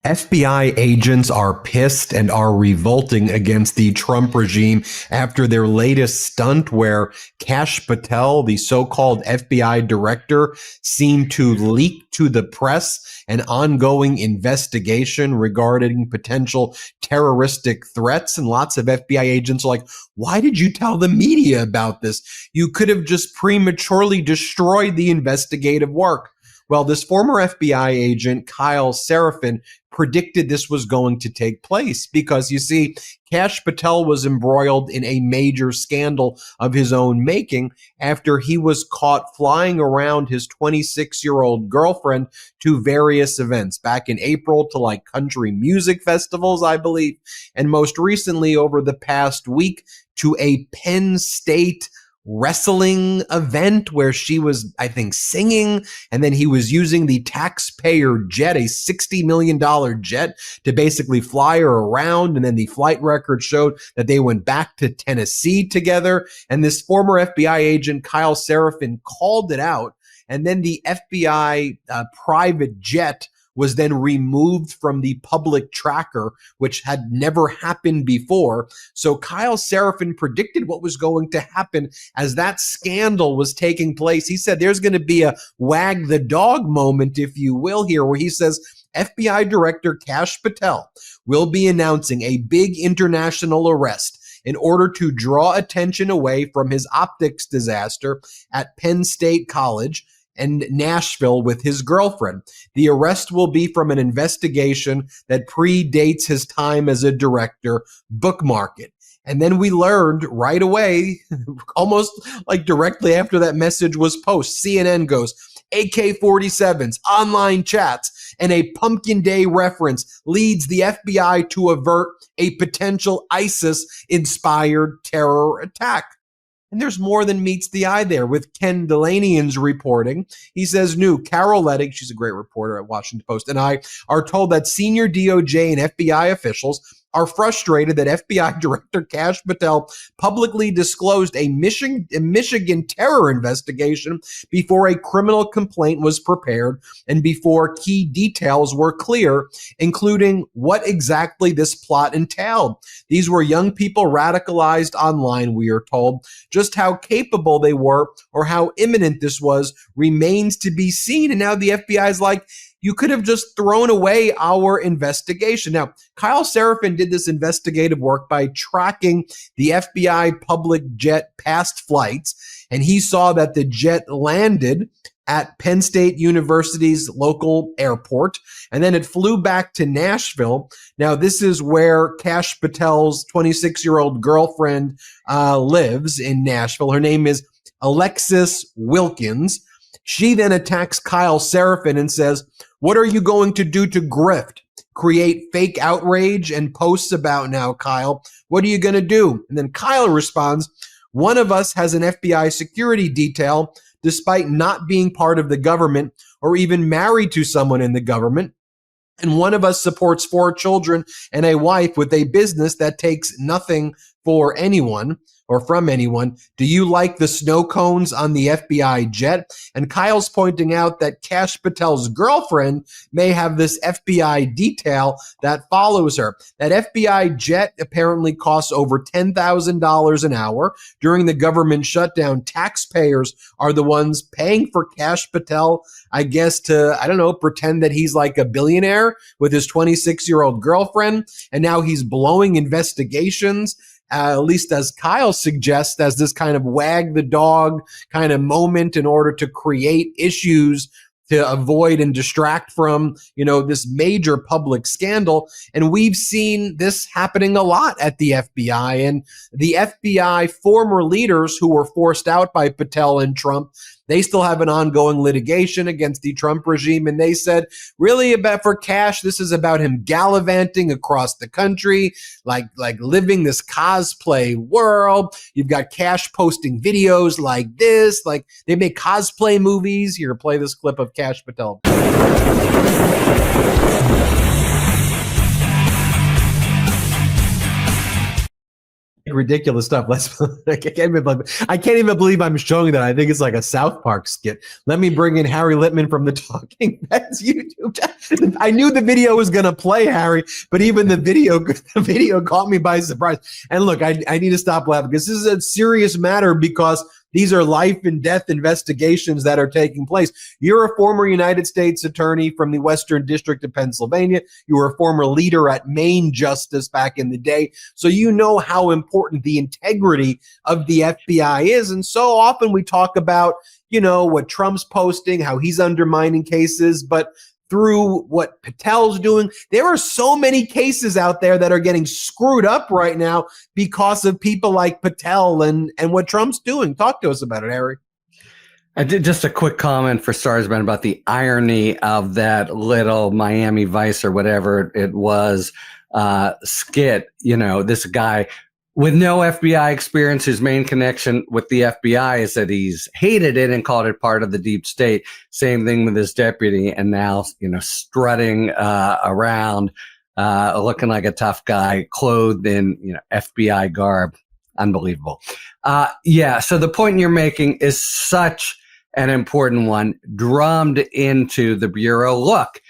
FBI agents are pissed and are revolting against the Trump regime after their latest stunt where Kash Patel, the so-called FBI director, seemed to leak to the press an ongoing investigation regarding potential terroristic threats. And lots of FBI agents are like, why did you tell the media about this? You could have just prematurely destroyed the investigative work. Well, this former FBI agent, Kyle Seraphin, predicted this was going to take place because, you see, Kash Patel was embroiled in a major scandal of his own making after he was caught flying around his 26-year-old girlfriend to various events back in April to like country music festivals, I believe, and most recently over the past week to a Penn State wrestling event where she was, I think, singing, and then he was using the taxpayer jet, a $60 million jet, to basically fly her around. And then the flight record showed that they went back to Tennessee together. And this former FBI agent, Kyle Seraphin, called it out. And then the FBI private jet was then removed from the public tracker, which had never happened before. So Kyle Seraphin predicted what was going to happen as that scandal was taking place. He said there's going to be a wag the dog moment, if you will, here, where he says FBI Director Kash Patel will be announcing a big international arrest in order to draw attention away from his optics disaster at Penn State College and Nashville with his girlfriend. The arrest will be from an investigation that predates his time as a director. Bookmark it. And then we learned right away, almost like directly after that message was posted, CNN goes, AK-47s, online chats, and a Pumpkin Day reference leads the FBI to avert a potential ISIS-inspired terror attack. And there's more than meets the eye there with Ken Delanian's reporting. He says, Carol Lettig, she's a great reporter at Washington Post, and I are told that senior DOJ and FBI officials are frustrated that FBI Director Kash Patel publicly disclosed a Michigan terror investigation before a criminal complaint was prepared and before key details were clear, including what exactly this plot entailed. These were young people radicalized online, we are told. Just how capable they were or how imminent this was remains to be seen. And now the FBI is like, you could have just thrown away our investigation. Now, Kyle Seraphin did this investigative work by tracking the FBI public jet past flights, and he saw that the jet landed at Penn State University's local airport, and then it flew back to Nashville. Now, this is where Kash Patel's 26-year-old girlfriend lives in Nashville. Her name is Alexis Wilkins. She then attacks Kyle Seraphin and says, what are you going to do to grift? Create fake outrage and posts about now, Kyle? What are you going to do? And then Kyle responds, one of us has an FBI security detail despite not being part of the government or even married to someone in the government. And one of us supports 4 children and a wife with a business that takes nothing for anyone or from anyone. Do you like the snow cones on the FBI jet? And Kyle's pointing out that Kash Patel's girlfriend may have this FBI detail that follows her. That FBI jet apparently costs over $10,000 an hour. During the government shutdown, taxpayers are the ones paying for Kash Patel, I guess, to, pretend that he's like a billionaire with his 26-year-old girlfriend. And now he's blowing investigations. At least as Kyle suggests, as this kind of wag the dog kind of moment in order to create issues to avoid and distract from, this major public scandal. And we've seen this happening a lot at the FBI. And the FBI former leaders who were forced out by Patel and Trump, they still have an ongoing litigation against the Trump regime. And they said, really, for Kash, this is about him gallivanting across the country, like living this cosplay world. You've got Kash posting videos like this, like they make cosplay movies. Here, play this clip of Kash Patel. ridiculous stuff. I can't even believe I'm showing that. I think it's like a South Park skit. Let me bring in Harry Litman from the Talking Heads YouTube. I knew the video was going to play, Harry, but even the video caught me by surprise. And look, I need to stop laughing because this is a serious matter, because these are life and death investigations that are taking place. You're a former United States attorney from the Western District of Pennsylvania. You were a former leader at Maine Justice back in the day. So you know how important the integrity of the FBI is. And so often we talk about, what Trump's posting, how he's undermining cases, but through what Patel's doing, there are so many cases out there that are getting screwed up right now because of people like Patel and what Trump's doing. Talk to us about it, Harry. I did just a quick comment for Starsman about the irony of that little Miami Vice or whatever it was skit. This guy with no FBI experience, his main connection with the FBI is that he's hated it and called it part of the deep state. Same thing with his deputy, and now, strutting around, looking like a tough guy, clothed in, FBI garb. Unbelievable. So the point you're making is such an important one, drummed into the Bureau. Look,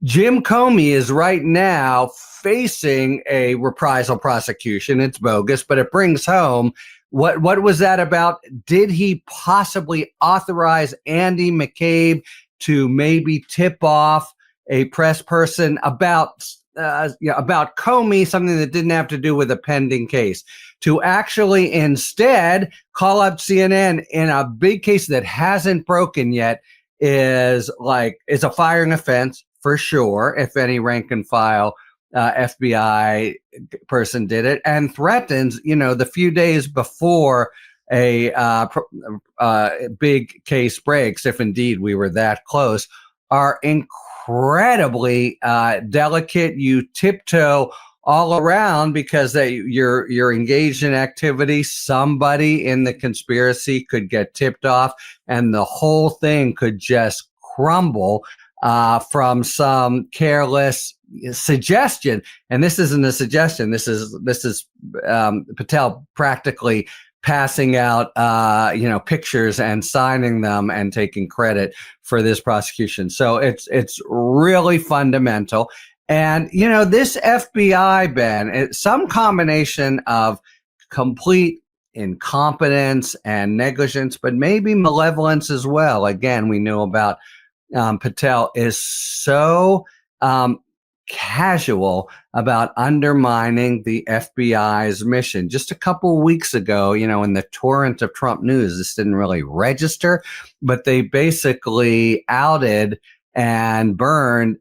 Jim Comey is right now facing a reprisal prosecution. It's bogus, but it brings home what was that about? Did he possibly authorize Andy McCabe to maybe tip off a press person about Comey, something that didn't have to do with a pending case, to actually instead call up CNN in a big case that hasn't broken yet is a firing offense for sure, if any rank and file FBI person did it, and threatens, the few days before a big case breaks, if indeed we were that close, are incredibly delicate. You tiptoe all around because you're engaged in activity. Somebody in the conspiracy could get tipped off, and the whole thing could just crumble from some careless suggestion. And this isn't a suggestion. This is Patel practically passing out, pictures and signing them and taking credit for this prosecution. So it's really fundamental. And, this FBI, Ben, it's some combination of complete incompetence and negligence, but maybe malevolence as well. Again, we know about Patel is so casual about undermining the FBI's mission. Just a couple of weeks ago, in the torrent of Trump news, this didn't really register, but they basically outed and burned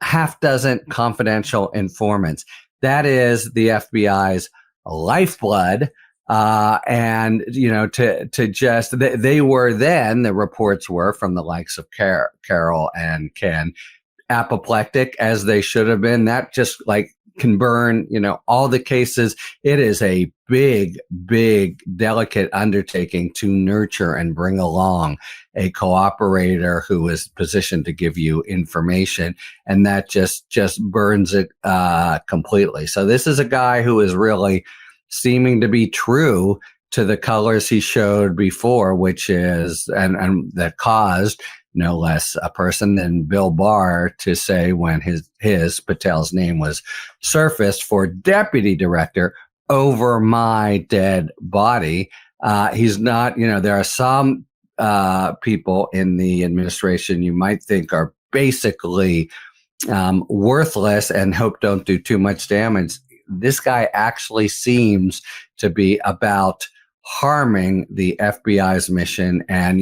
half dozen confidential informants. That is the FBI's lifeblood. And, they were then, the reports were from the likes of Carol and Ken, apoplectic as they should have been. That just can burn, all the cases. It is a big, delicate undertaking to nurture and bring along a cooperator who is positioned to give you information. And that just burns it completely. So this is a guy who is really seeming to be true to the colors he showed before, which is, and that caused no less a person than Bill Barr to say when his Patel's name was surfaced for deputy director, over my dead body. He's not, there are some people in the administration you might think are basically worthless and hope don't do too much damage. This guy actually seems to be about harming the FBI's mission. And,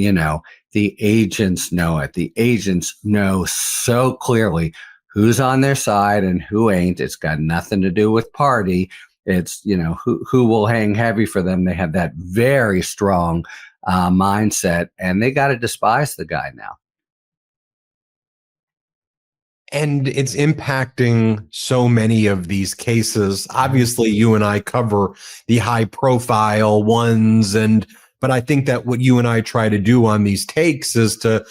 the agents know it. The agents know so clearly who's on their side and who ain't. It's got nothing to do with party. It's, who will hang heavy for them. They have that very strong mindset, and they got to despise the guy now. And it's impacting so many of these cases. Obviously, you and I cover the high profile ones, but I think that what you and I try to do on these takes is to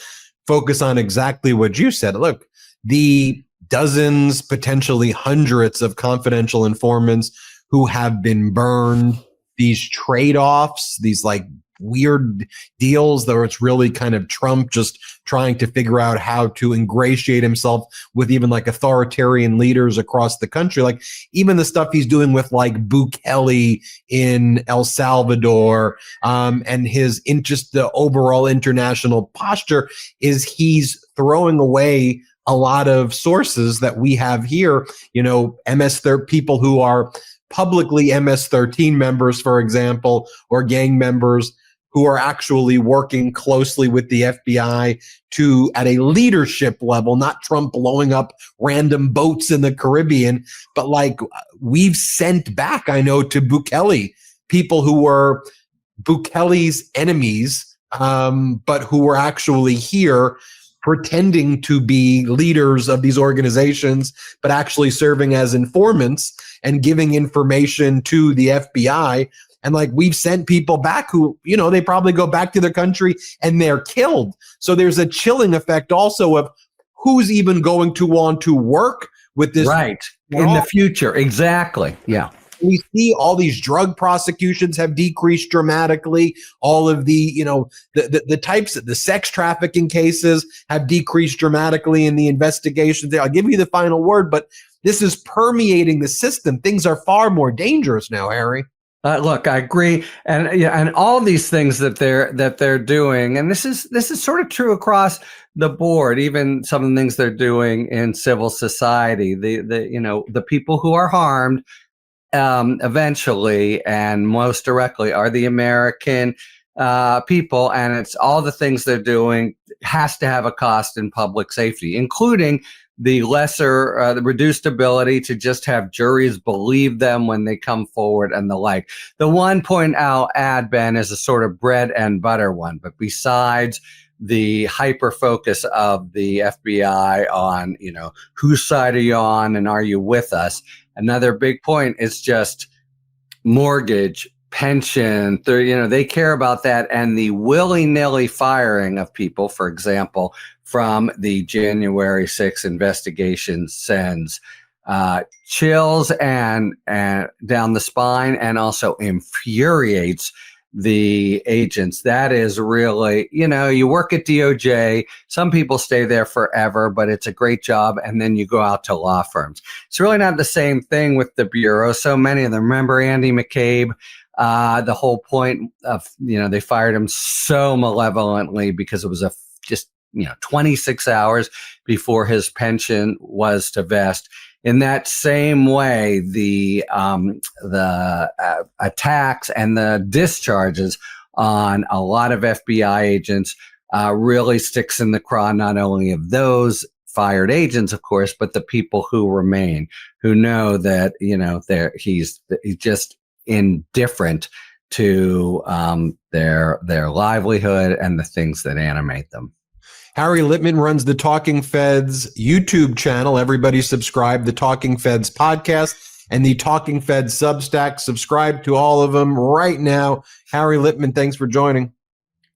focus on exactly what you said. Look, the dozens, potentially hundreds of confidential informants who have been burned, these trade-offs, these like weird deals that it's really kind of Trump just trying to figure out how to ingratiate himself with even like authoritarian leaders across the country. Like even the stuff he's doing with like Bukele in El Salvador, and his just the overall international posture is he's throwing away a lot of sources that we have here, you know, people who are publicly MS-13 members, for example, or gang members who are actually working closely with the FBI to, at a leadership level, not Trump blowing up random boats in the Caribbean, but like we've sent back, I know, to Bukele, people who were Bukele's enemies, but who were actually here pretending to be leaders of these organizations, but actually serving as informants and giving information to the FBI. And like we've sent people back who, you know, they probably go back to their country and they're killed. So there's a chilling effect also of who's even going to want to work with this. Right. In the future. Exactly. Yeah. We see all these drug prosecutions have decreased dramatically. All of the, you know, the types of the sex trafficking cases have decreased dramatically in the investigations. I'll give you the final word, but this is permeating the system. Things are far more dangerous now, Harry. Look, I agree, and all these things that they're doing, and this is sort of true across the board. Even some of the things they're doing in civil society, the people who are harmed eventually and most directly are the American people, and it's all the things they're doing has to have a cost in public safety, including the the reduced ability to just have juries believe them when they come forward and the like. The one point I'll add, Ben, is a sort of bread and butter one. But besides the hyper focus of the FBI on, you know, whose side are you on and are you with us? Another big point is just mortgage, pension. They care about that, and the willy-nilly firing of people, for example, from the January 6th investigation sends chills and down the spine, and also infuriates the agents. That is really, you work at DOJ. Some people stay there forever, but it's a great job. And then you go out to law firms. It's really not the same thing with the Bureau. So many of them. Remember Andy McCabe? The whole point of, they fired him so malevolently because it was just 26 hours before his pension was to vest. In that same way, the attacks and the discharges on a lot of FBI agents really sticks in the craw, not only of those fired agents, of course, but the people who remain, who know that he's just indifferent to their livelihood and the things that animate them. Harry Litman runs the Talking Feds YouTube channel. Everybody subscribe the Talking Feds podcast and the Talking Feds Substack. Subscribe to all of them right now. Harry Litman, thanks for joining.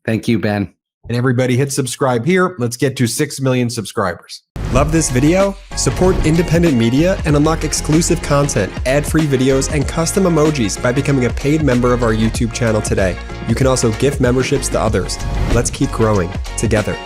Thank you, Ben. And everybody hit subscribe here. Let's get to 6 million subscribers. Love this video? Support independent media and unlock exclusive content, ad-free videos, and custom emojis by becoming a paid member of our YouTube channel today. You can also gift memberships to others. Let's keep growing together.